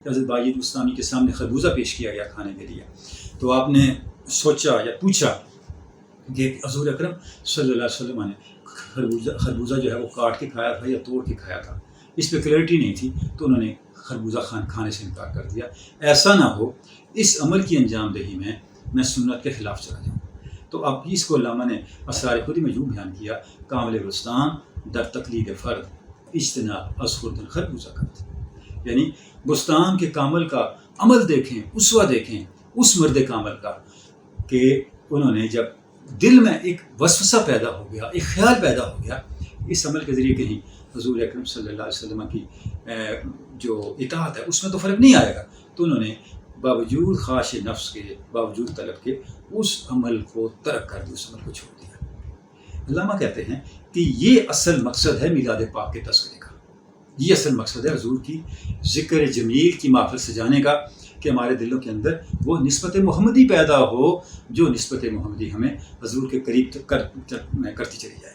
حضرت باجد بستانی کے سامنے خربوزہ پیش کیا گیا کھانے کے لیے، تو آپ نے سوچا یا پوچھا کہ حضور اکرم صلی اللہ علیہ وسلم نے خربوزہ جو ہے وہ کاٹ کے کھایا تھا یا توڑ کے کھایا تھا، اس پہ کلیئرٹی نہیں تھی، تو انہوں نے خربوزہ کھانے سے انکار کر دیا۔ ایسا نہ ہو اس عمل کی انجام دہی میں سنت کے خلاف چلا جاؤں۔ تو اب اس کو علامہ نے اسرار خودی میں یوں بیان کیا، کامل بستان در تقلید فرد اجتناب از خوردن خربوزہ کرد، یعنی بستان کے کامل کا عمل دیکھیں، اسوہ دیکھیں اس مرد کامل کا کہ انہوں نے جب دل میں ایک وسوسہ پیدا ہو گیا، ایک خیال پیدا ہو گیا، اس عمل کے ذریعے کہیں حضور اکرم صلی اللہ علیہ وسلم کی جو اطاعت ہے اس میں تو فرق نہیں آئے گا، تو انہوں نے باوجود خواہش نفس کے، باوجود طلب کے اس عمل کو ترک کر دیا، اس عمل کو چھوڑ دیا۔ علامہ کہتے ہیں کہ یہ اصل مقصد ہے میلاد پاک کے تذکرے کا، یہ اصل مقصد ہے حضور کی ذکر جمیل کی محفل سجانے کا، کہ ہمارے دلوں کے اندر وہ نسبت محمدی پیدا ہو جو نسبت محمدی ہمیں حضور کے قریب کرتی چلی جائے۔